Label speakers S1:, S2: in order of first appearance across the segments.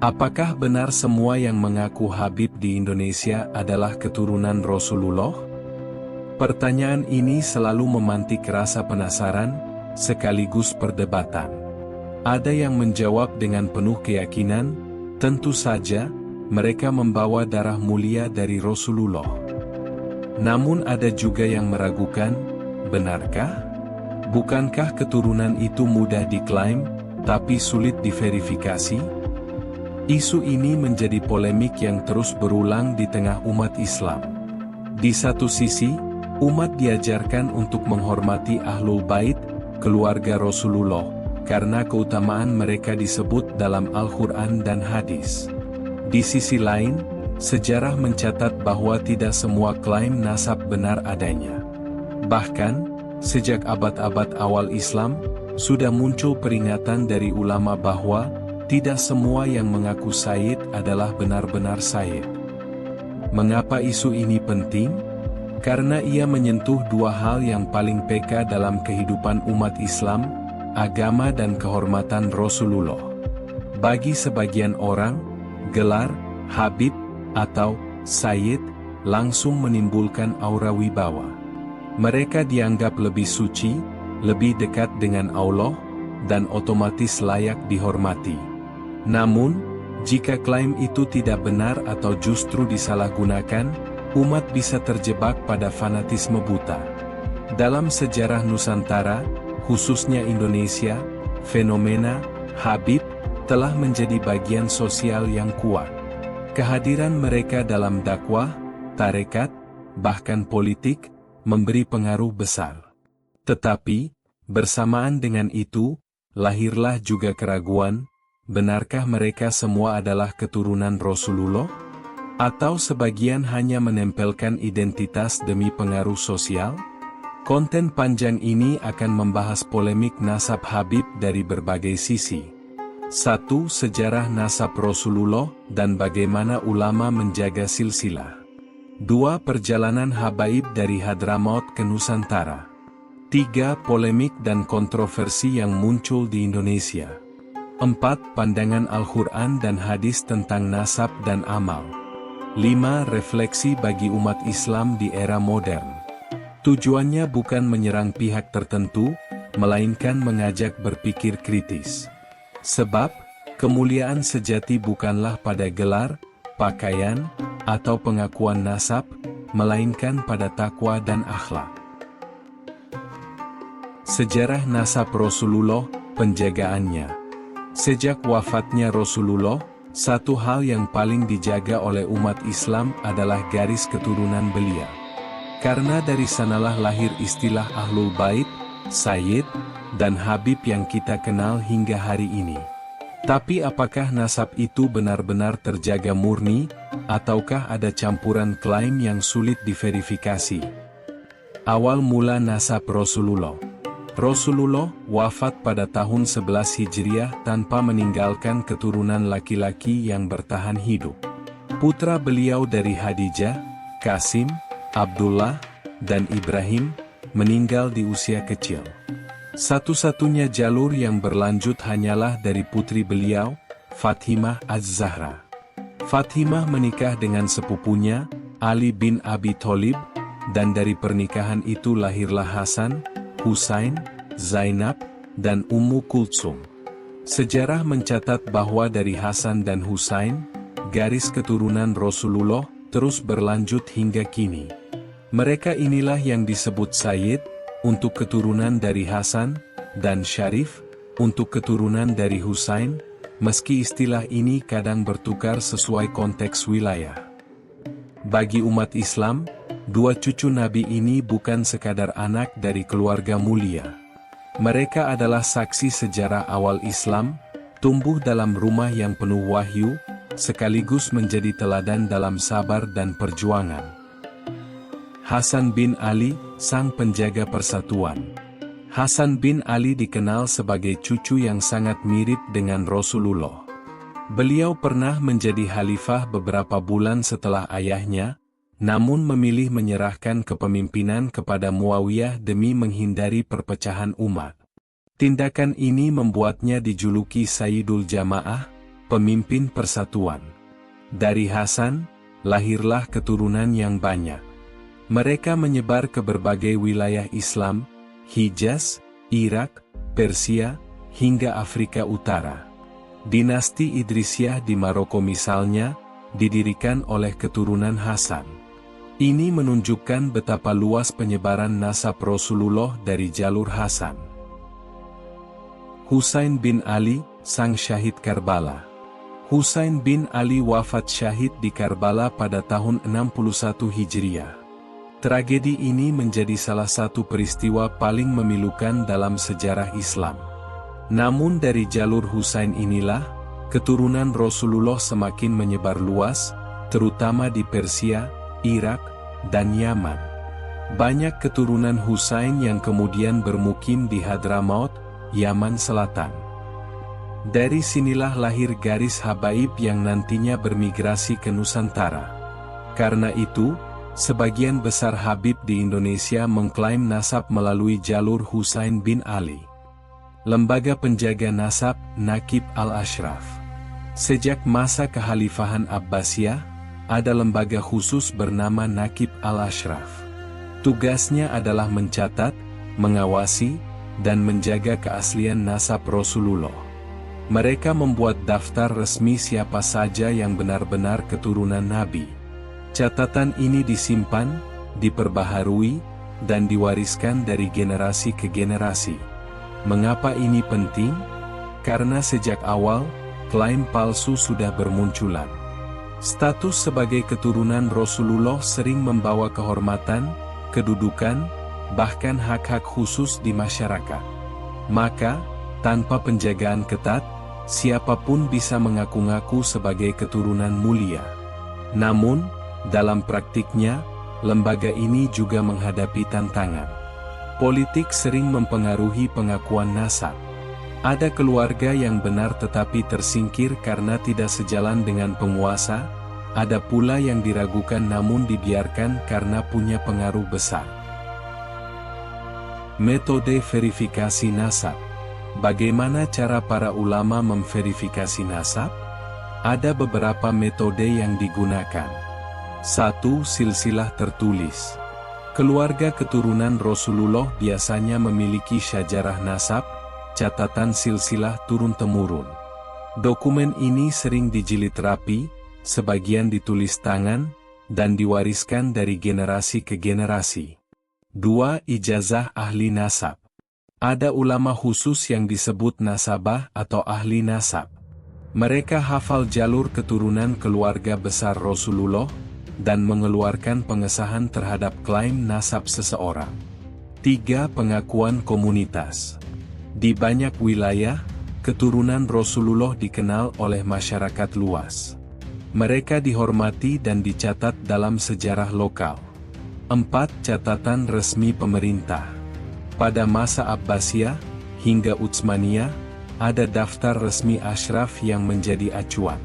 S1: Apakah benar semua yang mengaku Habib di Indonesia adalah keturunan Rasulullah? Pertanyaan ini selalu memantik rasa penasaran, sekaligus perdebatan. Ada yang menjawab dengan penuh keyakinan, tentu saja, mereka membawa darah mulia dari Rasulullah. Namun ada juga yang meragukan, benarkah? Bukankah keturunan itu mudah diklaim, tapi sulit diverifikasi? Isu ini menjadi polemik yang terus berulang di tengah umat Islam. Di satu sisi, umat diajarkan untuk menghormati Ahlul Bait, keluarga Rasulullah, karena keutamaan mereka disebut dalam Al-Quran dan hadis. Di sisi lain, sejarah mencatat bahwa tidak semua klaim nasab benar adanya. Bahkan, sejak abad-abad awal Islam, sudah muncul peringatan dari ulama bahwa tidak semua yang mengaku Sayyid adalah benar-benar Sayyid. Mengapa isu ini penting? Karena ia menyentuh dua hal yang paling peka dalam kehidupan umat Islam, agama dan kehormatan Rasulullah. Bagi sebagian orang, gelar, Habib, atau Sayyid, langsung menimbulkan aura wibawa. Mereka dianggap lebih suci, lebih dekat dengan Allah, dan otomatis layak dihormati. Namun, jika klaim itu tidak benar atau justru disalahgunakan, umat bisa terjebak pada fanatisme buta. Dalam sejarah Nusantara, khususnya Indonesia, fenomena Habib telah menjadi bagian sosial yang kuat. Kehadiran mereka dalam dakwah, tarekat, bahkan politik, memberi pengaruh besar. Tetapi, bersamaan dengan itu, lahirlah juga keraguan, benarkah mereka semua adalah keturunan Rasulullah? Atau sebagian hanya menempelkan identitas demi pengaruh sosial? Konten panjang ini akan membahas polemik nasab Habib dari berbagai sisi. 1. Sejarah nasab Rasulullah dan bagaimana ulama menjaga silsilah. 2. Perjalanan Habaib dari Hadramaut ke Nusantara. 3. Polemik dan kontroversi yang muncul di Indonesia. 4. Pandangan Al-Quran dan hadis tentang nasab dan amal. 5. Refleksi bagi umat Islam di era modern. Tujuannya bukan menyerang pihak tertentu, melainkan mengajak berpikir kritis. Sebab, kemuliaan sejati bukanlah pada gelar, pakaian, atau pengakuan nasab, melainkan pada takwa dan akhlak. Sejarah nasab Rasulullah, penjagaannya. Sejak wafatnya Rasulullah, satu hal yang paling dijaga oleh umat Islam adalah garis keturunan beliau. Karena dari sanalah lahir istilah Ahlul Bait, Sayyid, dan Habib yang kita kenal hingga hari ini. Tapi apakah nasab itu benar-benar terjaga murni, ataukah ada campuran klaim yang sulit diverifikasi? Awal mula nasab Rasulullah. Rasulullah wafat pada tahun 11 Hijriah tanpa meninggalkan keturunan laki-laki yang bertahan hidup. Putra beliau dari Khadijah, Qasim, Abdullah, dan Ibrahim, meninggal di usia kecil. Satu-satunya jalur yang berlanjut hanyalah dari putri beliau, Fatimah Az-Zahra. Fatimah menikah dengan sepupunya, Ali bin Abi Thalib, dan dari pernikahan itu lahirlah Hasan, Husain, Zainab, dan Ummu Kultsum. Sejarah mencatat bahwa dari Hasan dan Husain, garis keturunan Rasulullah terus berlanjut hingga kini. Mereka inilah yang disebut Sayyid, untuk keturunan dari Hasan, dan Syarif, untuk keturunan dari Husain, meski istilah ini kadang bertukar sesuai konteks wilayah. Bagi umat Islam, dua cucu Nabi ini bukan sekadar anak dari keluarga mulia. Mereka adalah saksi sejarah awal Islam, tumbuh dalam rumah yang penuh wahyu, sekaligus menjadi teladan dalam sabar dan perjuangan. Hasan bin Ali, sang penjaga persatuan. Hasan bin Ali dikenal sebagai cucu yang sangat mirip dengan Rasulullah. Beliau pernah menjadi khalifah beberapa bulan setelah ayahnya, namun memilih menyerahkan kepemimpinan kepada Muawiyah demi menghindari perpecahan umat. Tindakan ini membuatnya dijuluki Sayyidul Jamaah, pemimpin persatuan. Dari Hasan, lahirlah keturunan yang banyak. Mereka menyebar ke berbagai wilayah Islam, Hijaz, Irak, Persia, hingga Afrika Utara. Dinasti Idrisiyah di Maroko misalnya, didirikan oleh keturunan Hasan. Ini menunjukkan betapa luas penyebaran nasab Rasulullah dari jalur Hasan. Husain bin Ali, sang syahid Karbala. Husain bin Ali wafat syahid di Karbala pada tahun 61 Hijriah. Tragedi ini menjadi salah satu peristiwa paling memilukan dalam sejarah Islam. Namun dari jalur Husain inilah, keturunan Rasulullah semakin menyebar luas, terutama di Persia, Irak, dan Yaman. Banyak keturunan Husain yang kemudian bermukim di Hadramaut, Yaman Selatan. Dari sinilah lahir garis habaib yang nantinya bermigrasi ke Nusantara. Karena itu, sebagian besar Habib di Indonesia mengklaim nasab melalui jalur Husain bin Ali. Lembaga penjaga nasab, Nakib Al-Ashraf. Sejak masa kekhalifahan Abbasiyah, ada lembaga khusus bernama Nakib Al-Ashraf. Tugasnya adalah mencatat, mengawasi, dan menjaga keaslian nasab Rasulullah. Mereka membuat daftar resmi siapa saja yang benar-benar keturunan Nabi. Catatan ini disimpan, diperbaharui, dan diwariskan dari generasi ke generasi. Mengapa ini penting? Karena sejak awal, klaim palsu sudah bermunculan. Status sebagai keturunan Rasulullah sering membawa kehormatan, kedudukan, bahkan hak-hak khusus di masyarakat. Maka, tanpa penjagaan ketat, siapapun bisa mengaku-ngaku sebagai keturunan mulia. Namun, dalam praktiknya, lembaga ini juga menghadapi tantangan. Politik sering mempengaruhi pengakuan nasab. Ada keluarga yang benar tetapi tersingkir karena tidak sejalan dengan penguasa, ada pula yang diragukan namun dibiarkan karena punya pengaruh besar. Metode verifikasi nasab. Bagaimana cara para ulama memverifikasi nasab? Ada beberapa metode yang digunakan. 1. Silsilah tertulis. Keluarga keturunan Rasulullah biasanya memiliki syajarah nasab, catatan silsilah turun-temurun. Dokumen ini sering dijilid rapi, sebagian ditulis tangan, dan diwariskan dari generasi ke generasi. 2. Ijazah ahli nasab. Ada ulama khusus yang disebut nasabah atau ahli nasab. Mereka hafal jalur keturunan keluarga besar Rasulullah, dan mengeluarkan pengesahan terhadap klaim nasab seseorang. 3. Pengakuan komunitas. Di banyak wilayah, keturunan Rasulullah dikenal oleh masyarakat luas. Mereka dihormati dan dicatat dalam sejarah lokal. 4. Catatan resmi pemerintah. Pada masa Abbasiyah, hingga Utsmaniyah, ada daftar resmi Ashraf yang menjadi acuan.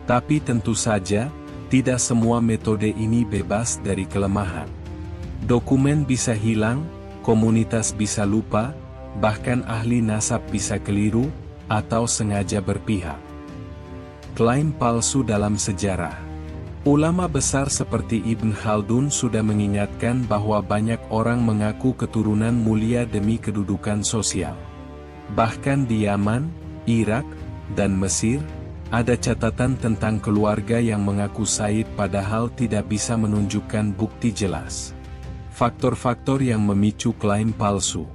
S1: Tapi tentu saja, tidak semua metode ini bebas dari kelemahan. Dokumen bisa hilang, komunitas bisa lupa, bahkan ahli nasab bisa keliru, atau sengaja berpihak. Klaim palsu dalam sejarah. Ulama besar seperti Ibn Khaldun sudah mengingatkan bahwa banyak orang mengaku keturunan mulia demi kedudukan sosial. Bahkan di Yaman, Irak, dan Mesir, ada catatan tentang keluarga yang mengaku Said padahal tidak bisa menunjukkan bukti jelas. Faktor-faktor yang memicu klaim palsu.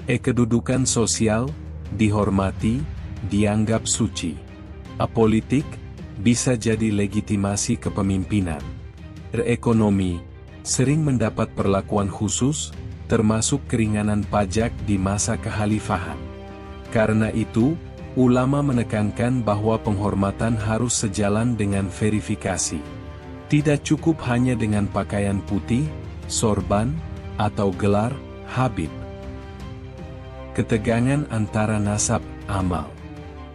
S1: Kedudukan sosial, dihormati, dianggap suci. Apolitik, bisa jadi legitimasi kepemimpinan. Ekonomi, sering mendapat perlakuan khusus, termasuk keringanan pajak di masa kekhalifahan. Karena itu, ulama menekankan bahwa penghormatan harus sejalan dengan verifikasi. Tidak cukup hanya dengan pakaian putih, sorban, atau gelar Habib. Ketegangan antara nasab, amal.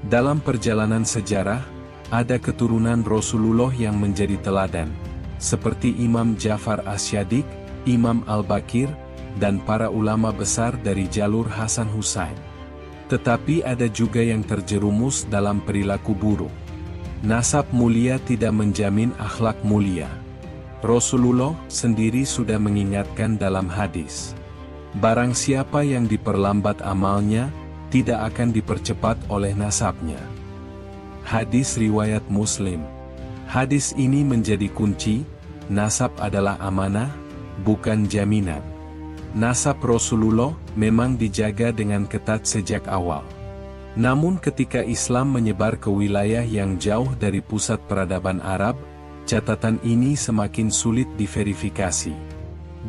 S1: Dalam perjalanan sejarah, ada keturunan Rasulullah yang menjadi teladan, seperti Imam Ja'far Asy-Syadiq, Imam Al-Baqir, dan para ulama besar dari jalur Hasan Husain. Tetapi ada juga yang terjerumus dalam perilaku buruk. Nasab mulia tidak menjamin akhlak mulia. Rasulullah sendiri sudah mengingatkan dalam hadis. Barang siapa yang diperlambat amalnya, tidak akan dipercepat oleh nasabnya. Hadis riwayat Muslim. Hadis ini menjadi kunci, nasab adalah amanah, bukan jaminan. Nasab Rasulullah memang dijaga dengan ketat sejak awal. Namun ketika Islam menyebar ke wilayah yang jauh dari pusat peradaban Arab, catatan ini semakin sulit diverifikasi.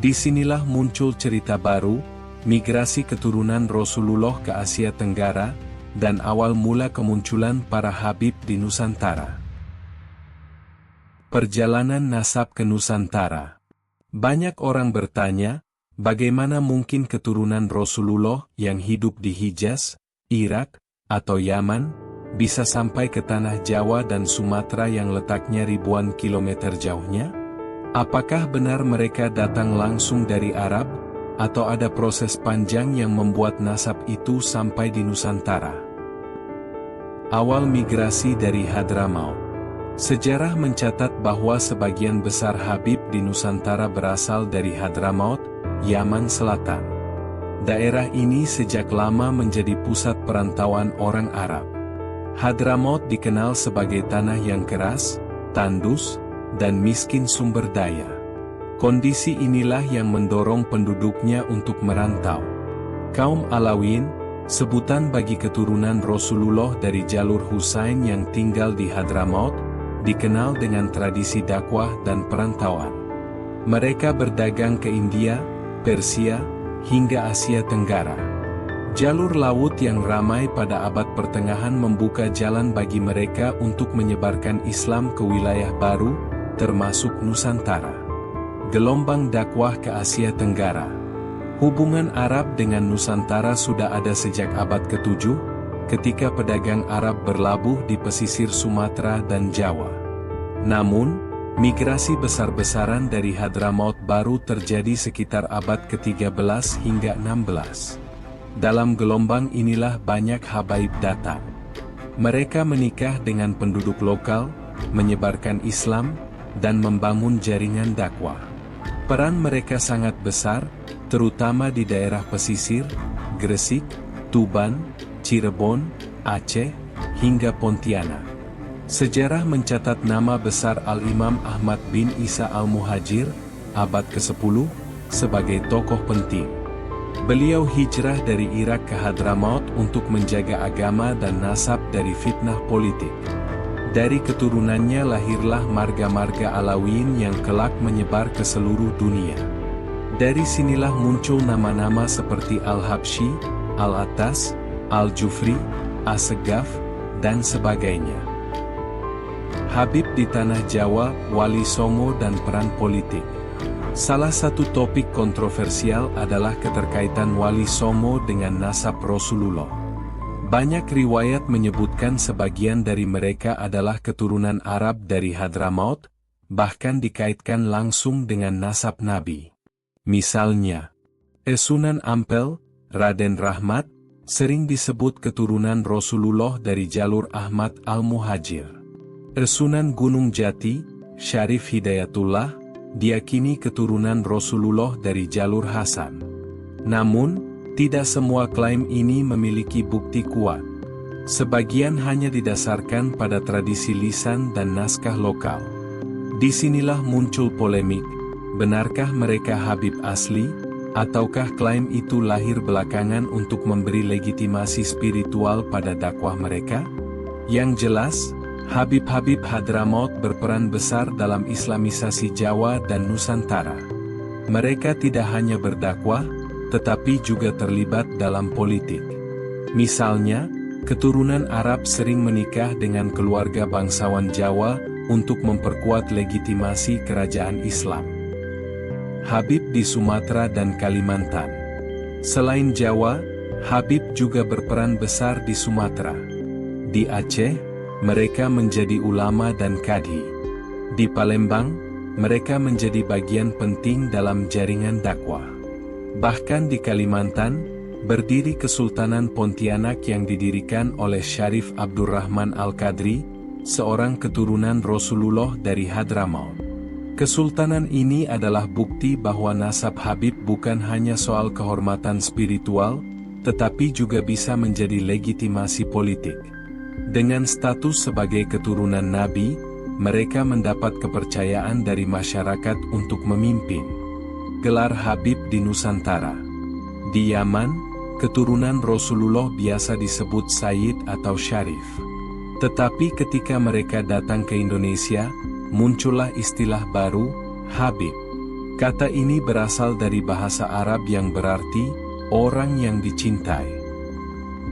S1: Disinilah muncul cerita baru, migrasi keturunan Rasulullah ke Asia Tenggara, dan awal mula kemunculan para Habib di Nusantara. Perjalanan nasab ke Nusantara. Banyak orang bertanya, bagaimana mungkin keturunan Rasulullah yang hidup di Hijaz, Irak, atau Yaman, bisa sampai ke tanah Jawa dan Sumatera yang letaknya ribuan kilometer jauhnya? Apakah benar mereka datang langsung dari Arab, atau ada proses panjang yang membuat nasab itu sampai di Nusantara? Awal migrasi dari Hadramaut. Sejarah mencatat bahwa sebagian besar Habib di Nusantara berasal dari Hadramaut, Yaman Selatan. Daerah ini sejak lama menjadi pusat perantauan orang Arab. Hadramaut dikenal sebagai tanah yang keras, tandus, dan miskin sumber daya. Kondisi inilah yang mendorong penduduknya untuk merantau. Kaum Alawiyyin, sebutan bagi keturunan Rasulullah dari jalur Husain yang tinggal di Hadramaut, dikenal dengan tradisi dakwah dan perantauan. Mereka berdagang ke India, Persia, hingga Asia Tenggara. Jalur laut yang ramai pada abad pertengahan membuka jalan bagi mereka untuk menyebarkan Islam ke wilayah baru, termasuk Nusantara. Gelombang dakwah ke Asia Tenggara. Hubungan Arab dengan Nusantara sudah ada sejak abad ke-7, ketika pedagang Arab berlabuh di pesisir Sumatera dan Jawa. Namun, migrasi besar-besaran dari Hadramaut baru terjadi sekitar abad ke-13 hingga 16. Dalam gelombang inilah banyak habaib datang. Mereka menikah dengan penduduk lokal, menyebarkan Islam, dan membangun jaringan dakwah. Peran mereka sangat besar, terutama di daerah pesisir, Gresik, Tuban, Cirebon, Aceh, hingga Pontianak. Sejarah mencatat nama besar Al-Imam Ahmad bin Isa Al-Muhajir, abad ke-10, sebagai tokoh penting. Beliau hijrah dari Irak ke Hadramaut untuk menjaga agama dan nasab dari fitnah politik. Dari keturunannya lahirlah marga-marga Alawiyyin yang kelak menyebar ke seluruh dunia. Dari sinilah muncul nama-nama seperti Al-Habsyi, Al-Attas, Al-Jufri, As-Segaf, dan sebagainya. Habib di Tanah Jawa, Wali Songo dan peran politik. Salah satu topik kontroversial adalah keterkaitan Wali Songo dengan nasab Rasulullah. Banyak riwayat menyebutkan sebagian dari mereka adalah keturunan Arab dari Hadramaut, bahkan dikaitkan langsung dengan nasab Nabi. Misalnya, Sunan Ampel, Raden Rahmat, sering disebut keturunan Rasulullah dari jalur Ahmad Al-Muhajir. Sunan Gunung Jati, Syarif Hidayatullah, diyakini keturunan Rasulullah dari jalur Hasan. Namun, tidak semua klaim ini memiliki bukti kuat. Sebagian hanya didasarkan pada tradisi lisan dan naskah lokal. Disinilah muncul polemik, benarkah mereka Habib asli, ataukah klaim itu lahir belakangan untuk memberi legitimasi spiritual pada dakwah mereka? Yang jelas, Habib-Habib Hadramaut berperan besar dalam islamisasi Jawa dan Nusantara. Mereka tidak hanya berdakwah, tetapi juga terlibat dalam politik. Misalnya, keturunan Arab sering menikah dengan keluarga bangsawan Jawa untuk memperkuat legitimasi kerajaan Islam. Habib di Sumatera dan Kalimantan. Selain Jawa, Habib juga berperan besar di Sumatera. Di Aceh, mereka menjadi ulama dan kadhi. Di Palembang, mereka menjadi bagian penting dalam jaringan dakwah. Bahkan di Kalimantan, berdiri Kesultanan Pontianak yang didirikan oleh Syarif Abdurrahman Al-Qadri, seorang keturunan Rasulullah dari Hadramaut. Kesultanan ini adalah bukti bahwa nasab Habib bukan hanya soal kehormatan spiritual, tetapi juga bisa menjadi legitimasi politik. Dengan status sebagai keturunan Nabi, mereka mendapat kepercayaan dari masyarakat untuk memimpin. Gelar Habib di Nusantara. Di Yaman, keturunan Rasulullah biasa disebut Sayyid atau Syarif. Tetapi ketika mereka datang ke Indonesia, muncullah istilah baru, Habib. Kata ini berasal dari bahasa Arab yang berarti, orang yang dicintai.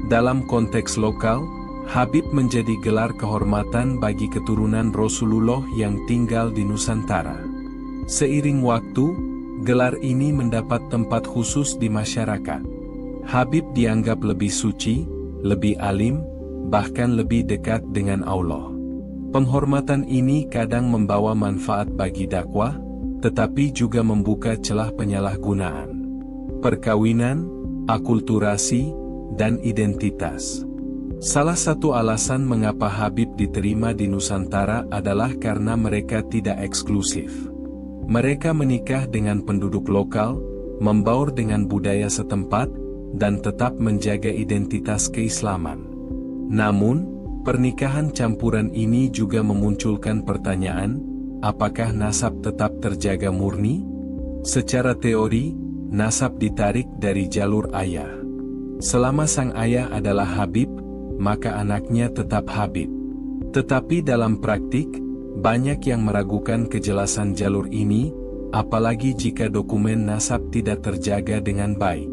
S1: Dalam konteks lokal, Habib menjadi gelar kehormatan bagi keturunan Rasulullah yang tinggal di Nusantara. Seiring waktu, gelar ini mendapat tempat khusus di masyarakat. Habib dianggap lebih suci, lebih alim, bahkan lebih dekat dengan Allah. Penghormatan ini kadang membawa manfaat bagi dakwah, tetapi juga membuka celah penyalahgunaan. Perkawinan, akulturasi, dan identitas. Salah satu alasan mengapa Habib diterima di Nusantara adalah karena mereka tidak eksklusif. Mereka menikah dengan penduduk lokal, membaur dengan budaya setempat, dan tetap menjaga identitas keislaman. Namun, pernikahan campuran ini juga memunculkan pertanyaan, apakah nasab tetap terjaga murni? Secara teori, nasab ditarik dari jalur ayah. Selama sang ayah adalah Habib, maka anaknya tetap Habib. Tetapi dalam praktik, banyak yang meragukan kejelasan jalur ini, apalagi jika dokumen nasab tidak terjaga dengan baik.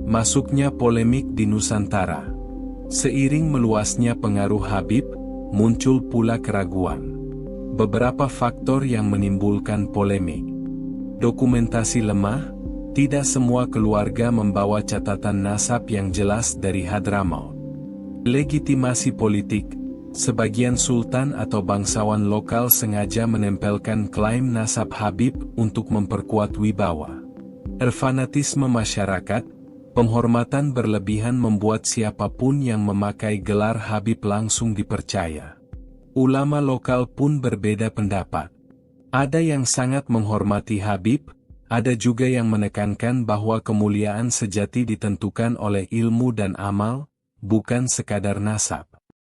S1: Masuknya polemik di Nusantara. Seiring meluasnya pengaruh Habib, muncul pula keraguan. Beberapa faktor yang menimbulkan polemik. Dokumentasi lemah, tidak semua keluarga membawa catatan nasab yang jelas dari Hadramaut. Legitimasi politik, sebagian sultan atau bangsawan lokal sengaja menempelkan klaim nasab Habib untuk memperkuat wibawa. Fanatisme masyarakat, penghormatan berlebihan membuat siapapun yang memakai gelar Habib langsung dipercaya. Ulama lokal pun berbeda pendapat. Ada yang sangat menghormati Habib, ada juga yang menekankan bahwa kemuliaan sejati ditentukan oleh ilmu dan amal, bukan sekadar nasab.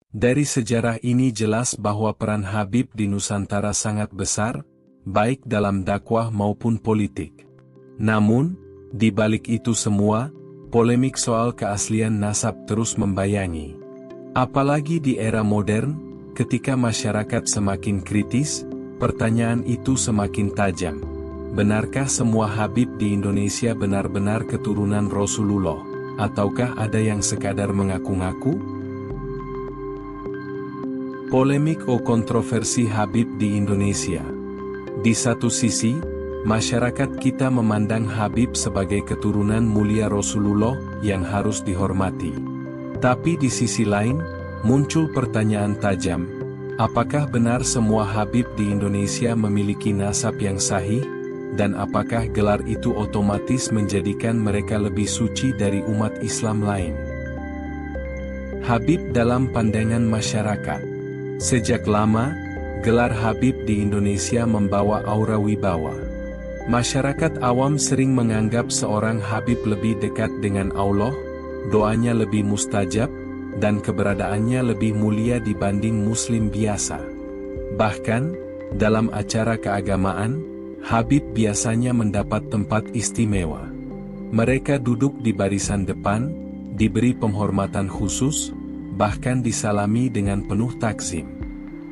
S1: Dari sejarah ini jelas bahwa peran Habib di Nusantara sangat besar, baik dalam dakwah maupun politik. Namun, di balik itu semua, polemik soal keaslian nasab terus membayangi. Apalagi di era modern, ketika masyarakat semakin kritis, pertanyaan itu semakin tajam. Benarkah semua Habib di Indonesia benar-benar keturunan Rasulullah, ataukah ada yang sekadar mengaku-ngaku? Polemik atau kontroversi Habib di Indonesia. Di satu sisi, masyarakat kita memandang Habib sebagai keturunan mulia Rasulullah yang harus dihormati. Tapi di sisi lain, muncul pertanyaan tajam, apakah benar semua Habib di Indonesia memiliki nasab yang sahih? Dan apakah gelar itu otomatis menjadikan mereka lebih suci dari umat Islam lain? Habib dalam pandangan masyarakat. Sejak lama, gelar Habib di Indonesia membawa aura wibawa. Masyarakat awam sering menganggap seorang Habib lebih dekat dengan Allah, doanya lebih mustajab, dan keberadaannya lebih mulia dibanding Muslim biasa. Bahkan, dalam acara keagamaan, Habib biasanya mendapat tempat istimewa. Mereka duduk di barisan depan, diberi penghormatan khusus, bahkan disalami dengan penuh takzim.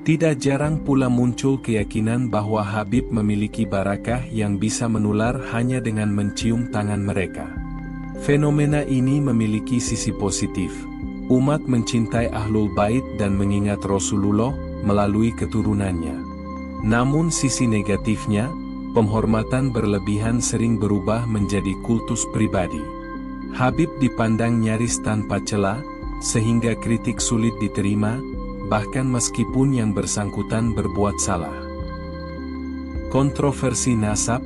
S1: Tidak jarang pula muncul keyakinan bahwa Habib memiliki barakah yang bisa menular hanya dengan mencium tangan mereka. Fenomena ini memiliki sisi positif. Umat mencintai Ahlul Bait dan mengingat Rasulullah melalui keturunannya. Namun sisi negatifnya, penghormatan berlebihan sering berubah menjadi kultus pribadi. Habib dipandang nyaris tanpa celah, sehingga kritik sulit diterima, bahkan meskipun yang bersangkutan berbuat salah. Kontroversi nasab,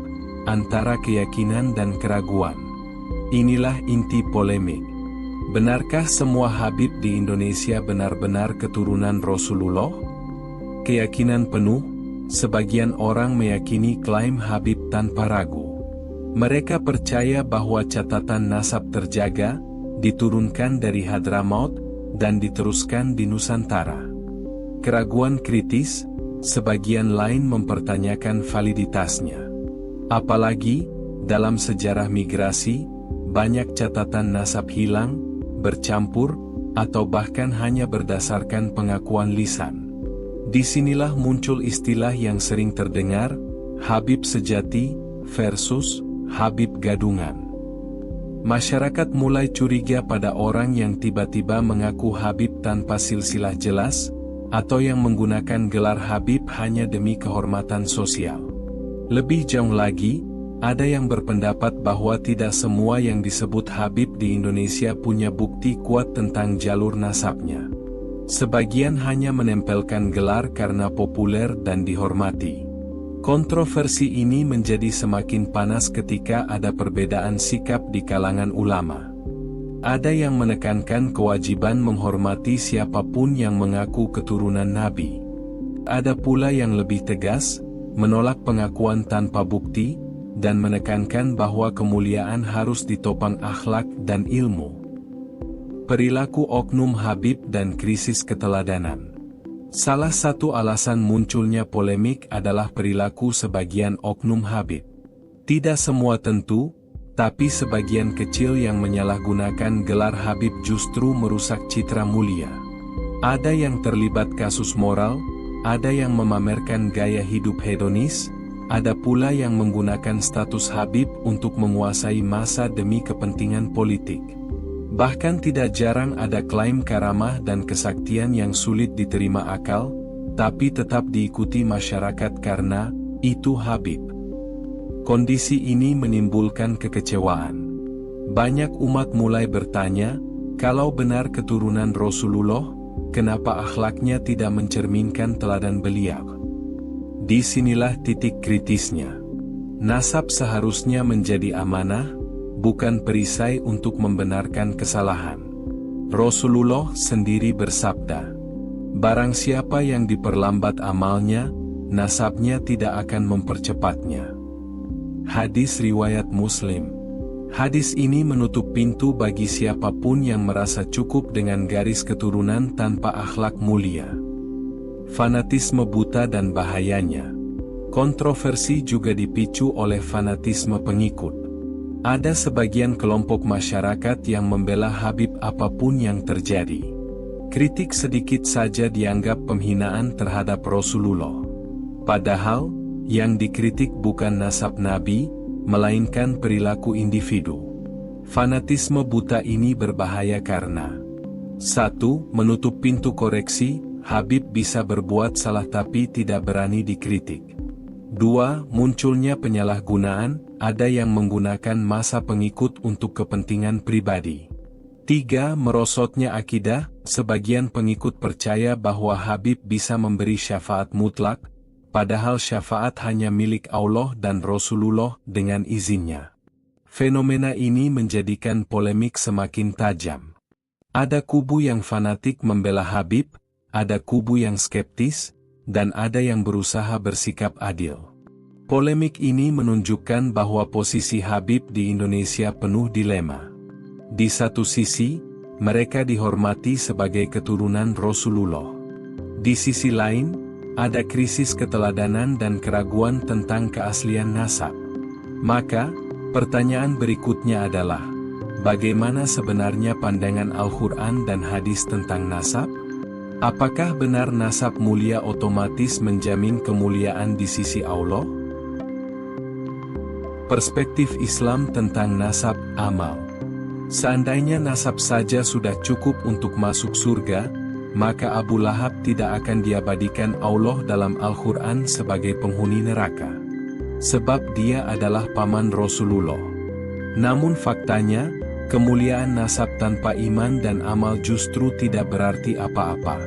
S1: antara keyakinan dan keraguan. Inilah inti polemik. Benarkah semua Habib di Indonesia benar-benar keturunan Rasulullah? keyakinan penuh, sebagian orang meyakini klaim Habib tanpa ragu. Mereka percaya bahwa catatan nasab terjaga, diturunkan dari Hadramaut, dan diteruskan di Nusantara. Keraguan kritis, sebagian lain mempertanyakan validitasnya. Apalagi, dalam sejarah migrasi, banyak catatan nasab hilang, bercampur, atau bahkan hanya berdasarkan pengakuan lisan. Disinilah muncul istilah yang sering terdengar, Habib sejati versus Habib gadungan. Masyarakat mulai curiga pada orang yang tiba-tiba mengaku Habib tanpa silsilah jelas, atau yang menggunakan gelar Habib hanya demi kehormatan sosial. Lebih jauh lagi, ada yang berpendapat bahwa tidak semua yang disebut Habib di Indonesia punya bukti kuat tentang jalur nasabnya. Sebagian hanya menempelkan gelar karena populer dan dihormati. Kontroversi ini menjadi semakin panas ketika ada perbedaan sikap di kalangan ulama. Ada yang menekankan kewajiban menghormati siapapun yang mengaku keturunan Nabi. Ada pula yang lebih tegas, menolak pengakuan tanpa bukti, dan menekankan bahwa kemuliaan harus ditopang akhlak dan ilmu. Perilaku oknum Habib dan krisis keteladanan. Salah satu alasan munculnya polemik adalah perilaku sebagian oknum Habib. Tidak semua tentu, tapi sebagian kecil yang menyalahgunakan gelar Habib justru merusak citra mulia. Ada yang terlibat kasus moral, ada yang memamerkan gaya hidup hedonis, ada pula yang menggunakan status Habib untuk menguasai massa demi kepentingan politik. Bahkan tidak jarang ada klaim karamah dan kesaktian yang sulit diterima akal, tapi tetap diikuti masyarakat karena itu Habib. Kondisi ini menimbulkan kekecewaan. Banyak umat mulai bertanya, kalau benar keturunan Rasulullah, kenapa akhlaknya tidak mencerminkan teladan beliau? Disinilah titik kritisnya. Nasab seharusnya menjadi amanah, bukan perisai untuk membenarkan kesalahan. Rasulullah sendiri bersabda, barang siapa yang diperlambat amalnya, nasabnya tidak akan mempercepatnya. Hadis riwayat Muslim. Hadis ini menutup pintu bagi siapapun yang merasa cukup dengan garis keturunan tanpa akhlak mulia. Fanatisme buta dan bahayanya. Kontroversi juga dipicu oleh fanatisme pengikut. Ada sebagian kelompok masyarakat yang membela Habib apapun yang terjadi. Kritik sedikit saja dianggap penghinaan terhadap Rasulullah. Padahal, yang dikritik bukan nasab Nabi, melainkan perilaku individu. Fanatisme buta ini berbahaya karena 1. Menutup pintu koreksi, Habib bisa berbuat salah tapi tidak berani dikritik. 2. Munculnya penyalahgunaan, ada yang menggunakan massa pengikut untuk kepentingan pribadi. 3. Merosotnya akidah, sebagian pengikut percaya bahwa Habib bisa memberi syafaat mutlak, padahal syafaat hanya milik Allah dan Rasulullah dengan izinnya. Fenomena ini menjadikan polemik semakin tajam. Ada kubu yang fanatik membela Habib, ada kubu yang skeptis, dan ada yang berusaha bersikap adil. Polemik ini menunjukkan bahwa posisi Habib di Indonesia penuh dilema. Di satu sisi, mereka dihormati sebagai keturunan Rasulullah. Di sisi lain, ada krisis keteladanan dan keraguan tentang keaslian nasab. Maka, pertanyaan berikutnya adalah, bagaimana sebenarnya pandangan Al-Quran dan hadis tentang nasab? Apakah benar nasab mulia otomatis menjamin kemuliaan di sisi Allah? Perspektif Islam tentang nasab amal. Seandainya nasab saja sudah cukup untuk masuk surga, maka Abu Lahab tidak akan diabadikan Allah dalam Al-Quran sebagai penghuni neraka. Sebab dia adalah paman Rasulullah. Namun faktanya, kemuliaan nasab tanpa iman dan amal justru tidak berarti apa-apa.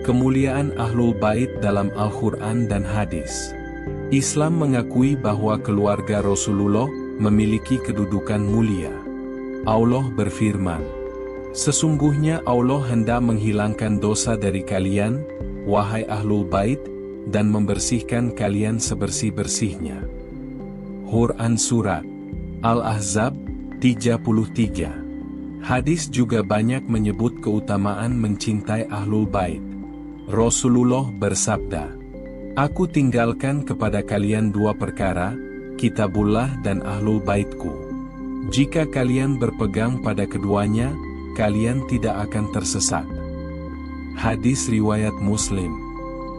S1: Kemuliaan Ahlul Bait dalam Al-Quran dan hadis. Islam mengakui bahwa keluarga Rasulullah memiliki kedudukan mulia. Allah berfirman, sesungguhnya Allah hendak menghilangkan dosa dari kalian, wahai Ahlul Bait, dan membersihkan kalian sebersih-bersihnya. Quran Surat Al-Ahzab 33. Hadis juga banyak menyebut keutamaan mencintai Ahlul Bait. Rasulullah bersabda, "Aku tinggalkan kepada kalian dua perkara, Kitabullah dan Ahlul Baitku. Jika kalian berpegang pada keduanya, kalian tidak akan tersesat." Hadis riwayat Muslim.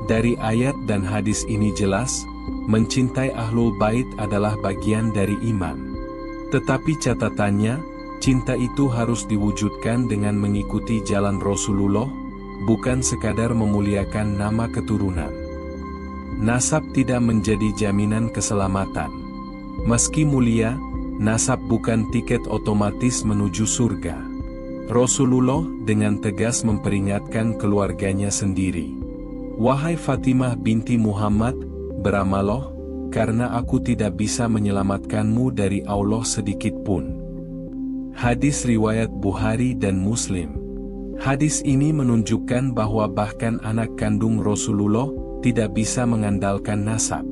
S1: Dari ayat dan hadis ini jelas, mencintai Ahlul Bait adalah bagian dari iman. Tetapi catatannya, cinta itu harus diwujudkan dengan mengikuti jalan Rasulullah, bukan sekadar memuliakan nama keturunan. Nasab tidak menjadi jaminan keselamatan. Meski mulia, nasab bukan tiket otomatis menuju surga. Rasulullah dengan tegas memperingatkan keluarganya sendiri. "Wahai Fatimah binti Muhammad, beramallah, karena aku tidak bisa menyelamatkanmu dari Allah sedikit pun." Hadis riwayat Bukhari dan Muslim. Hadis ini menunjukkan bahwa bahkan anak kandung Rasulullah tidak bisa mengandalkan nasab,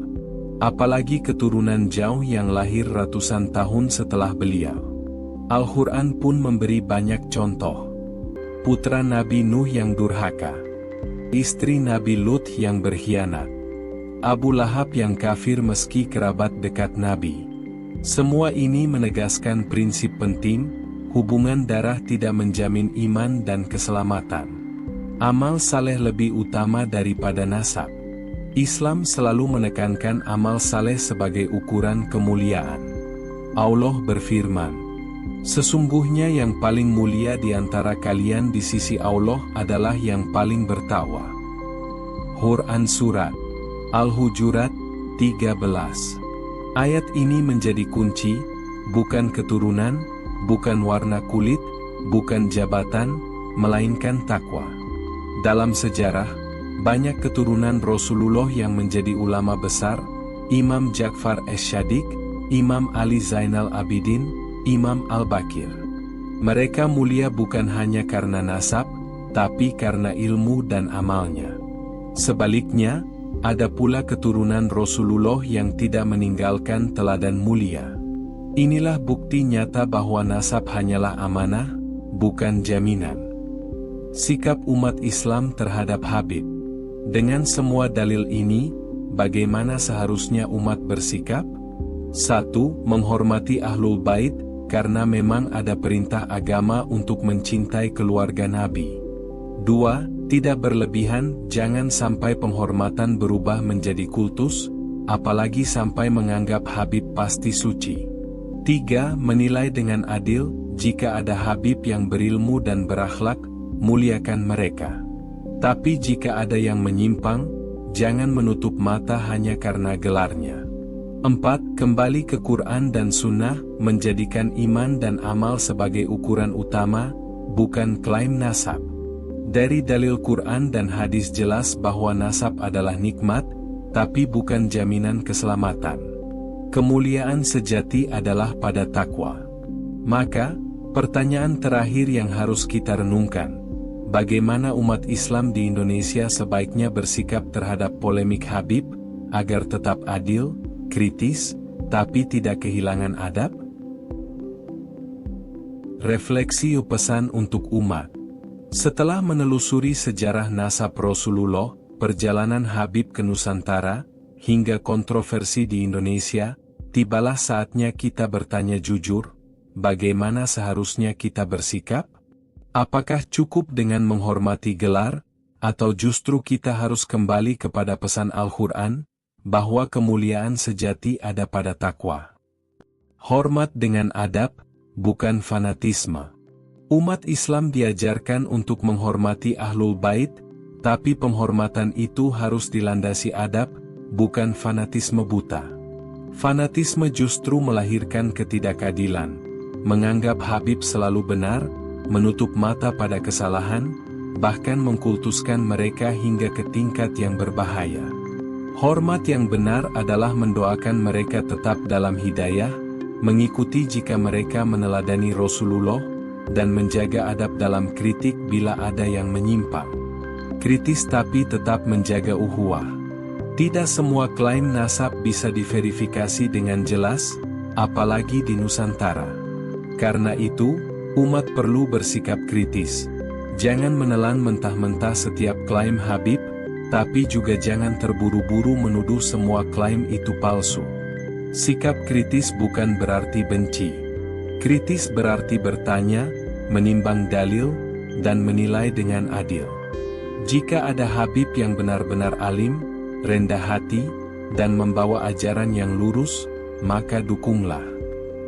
S1: apalagi keturunan jauh yang lahir ratusan tahun setelah beliau. Al-Quran pun memberi banyak contoh. Putra Nabi Nuh yang durhaka, istri Nabi Lut yang berkhianat, Abu Lahab yang kafir meski kerabat dekat Nabi. Semua ini menegaskan prinsip penting, hubungan darah tidak menjamin iman dan keselamatan. Amal saleh lebih utama daripada nasab. Islam selalu menekankan amal saleh sebagai ukuran kemuliaan. Allah berfirman, "Sesungguhnya yang paling mulia di antara kalian di sisi Allah adalah yang paling bertakwa." Quran Surat Al-Hujurat 13. Ayat ini menjadi kunci, bukan keturunan, bukan warna kulit, bukan jabatan, melainkan takwa. Dalam sejarah, banyak keturunan Rasulullah yang menjadi ulama besar, Imam Ja'far Asy-Syadiq, Imam Ali Zainal Abidin, Imam Al-Bakir. Mereka mulia bukan hanya karena nasab, tapi karena ilmu dan amalnya. Sebaliknya, ada pula keturunan Rasulullah yang tidak meninggalkan teladan mulia. Inilah bukti nyata bahwa nasab hanyalah amanah, bukan jaminan. Sikap umat Islam terhadap Habib. Dengan semua dalil ini, bagaimana seharusnya umat bersikap? 1. Menghormati Ahlul Bait, karena memang ada perintah agama untuk mencintai keluarga Nabi. 2. Tidak berlebihan, jangan sampai penghormatan berubah menjadi kultus, apalagi sampai menganggap Habib pasti suci. 3. Menilai dengan adil, jika ada Habib yang berilmu dan berakhlak, muliakan mereka. Tapi jika ada yang menyimpang, jangan menutup mata hanya karena gelarnya. 4. Kembali ke Quran dan Sunnah, menjadikan iman dan amal sebagai ukuran utama, bukan klaim nasab. Dari dalil Quran dan hadis jelas bahwa nasab adalah nikmat, tapi bukan jaminan keselamatan. Kemuliaan sejati adalah pada takwa. Maka, pertanyaan terakhir yang harus kita renungkan, bagaimana umat Islam di Indonesia sebaiknya bersikap terhadap polemik Habib, agar tetap adil, kritis, tapi tidak kehilangan adab? Refleksi pesan untuk umat. Setelah menelusuri sejarah nasab Rasulullah, perjalanan Habib ke Nusantara, hingga kontroversi di Indonesia, tibalah saatnya kita bertanya jujur, bagaimana seharusnya kita bersikap? Apakah cukup dengan menghormati gelar, atau justru kita harus kembali kepada pesan Al-Quran, bahwa kemuliaan sejati ada pada takwa? Hormat dengan adab, bukan fanatisme. Umat Islam diajarkan untuk menghormati Ahlul Bait, tapi penghormatan itu harus dilandasi adab, bukan fanatisme buta. Fanatisme justru melahirkan ketidakadilan, menganggap Habib selalu benar, menutup mata pada kesalahan, bahkan mengkultuskan mereka hingga ke tingkat yang berbahaya. Hormat yang benar adalah mendoakan mereka tetap dalam hidayah, mengikuti jika mereka meneladani Rasulullah, dan menjaga adab dalam kritik bila ada yang menyimpang. kritis tapi tetap menjaga ukhuwah. Tidak semua klaim nasab bisa diverifikasi dengan jelas, apalagi di Nusantara. Karena itu, umat perlu bersikap kritis. Jangan menelan mentah-mentah setiap klaim Habib, tapi juga jangan terburu-buru menuduh semua klaim itu palsu. Sikap kritis bukan berarti benci. Kritis berarti bertanya, menimbang dalil, dan menilai dengan adil. Jika ada Habib yang benar-benar alim, rendah hati, dan membawa ajaran yang lurus, maka dukunglah.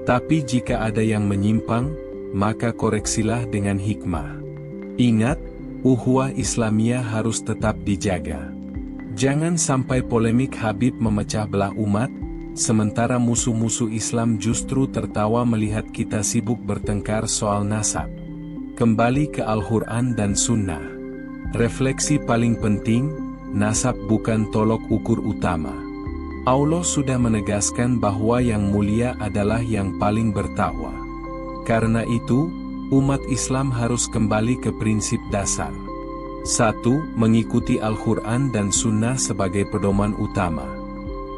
S1: Tapi jika ada yang menyimpang, maka koreksilah dengan hikmah. Ingat, ukhuwah Islamiyah harus tetap dijaga. Jangan sampai polemik Habib memecah belah umat, sementara musuh-musuh Islam justru tertawa melihat kita sibuk bertengkar soal nasab. Kembali ke Al-Quran dan Sunnah. Refleksi paling penting, nasab bukan tolok ukur utama. Allah sudah menegaskan bahwa yang mulia adalah yang paling bertakwa. Karena itu, umat Islam harus kembali ke prinsip dasar. 1. Mengikuti Al-Quran dan Sunnah sebagai pedoman utama.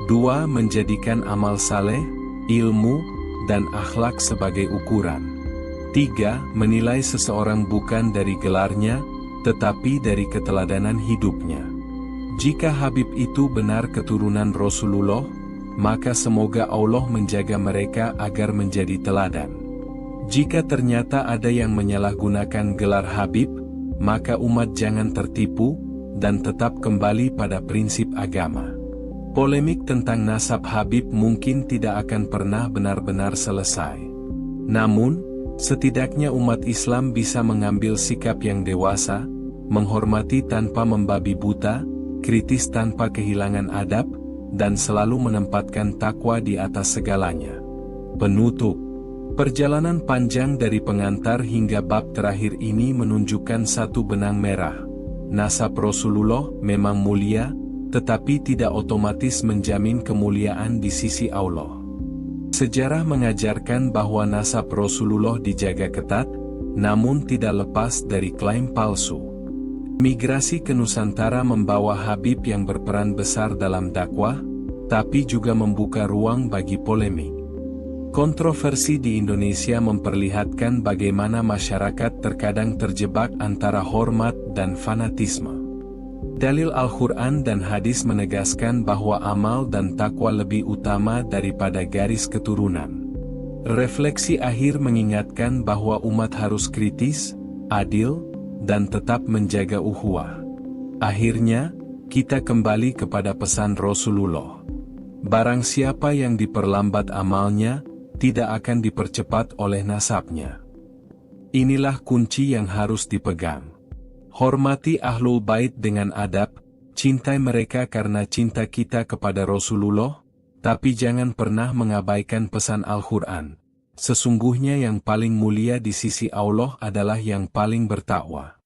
S1: 2. Menjadikan amal saleh, ilmu, dan akhlak sebagai ukuran. 3. Menilai seseorang bukan dari gelarnya, tetapi dari keteladanan hidupnya. Jika Habib itu benar keturunan Rasulullah, maka semoga Allah menjaga mereka agar menjadi teladan. Jika ternyata ada yang menyalahgunakan gelar Habib, maka umat jangan tertipu, dan tetap kembali pada prinsip agama. Polemik tentang nasab Habib mungkin tidak akan pernah benar-benar selesai. Namun, setidaknya umat Islam bisa mengambil sikap yang dewasa, menghormati tanpa membabi buta, kritis tanpa kehilangan adab, dan selalu menempatkan takwa di atas segalanya. Penutup. Perjalanan panjang dari pengantar hingga bab terakhir ini menunjukkan satu benang merah. Nasab Rasulullah memang mulia, tetapi tidak otomatis menjamin kemuliaan di sisi Allah. Sejarah mengajarkan bahwa nasab Rasulullah dijaga ketat, namun tidak lepas dari klaim palsu. Migrasi ke Nusantara membawa Habib yang berperan besar dalam dakwah, tapi juga membuka ruang bagi polemik. Kontroversi di Indonesia memperlihatkan bagaimana masyarakat terkadang terjebak antara hormat dan fanatisme. Dalil Al-Quran dan hadis menegaskan bahwa amal dan takwa lebih utama daripada garis keturunan. Refleksi akhir mengingatkan bahwa umat harus kritis, adil, dan tetap menjaga ukhuwah. Akhirnya, kita kembali kepada pesan Rasulullah. Barang siapa yang diperlambat amalnya, tidak akan dipercepat oleh nasabnya. Inilah kunci yang harus dipegang. Hormati Ahlul Bait dengan adab, cintai mereka karena cinta kita kepada Rasulullah, tapi jangan pernah mengabaikan pesan Al-Quran. Sesungguhnya yang paling mulia di sisi Allah adalah yang paling bertakwa.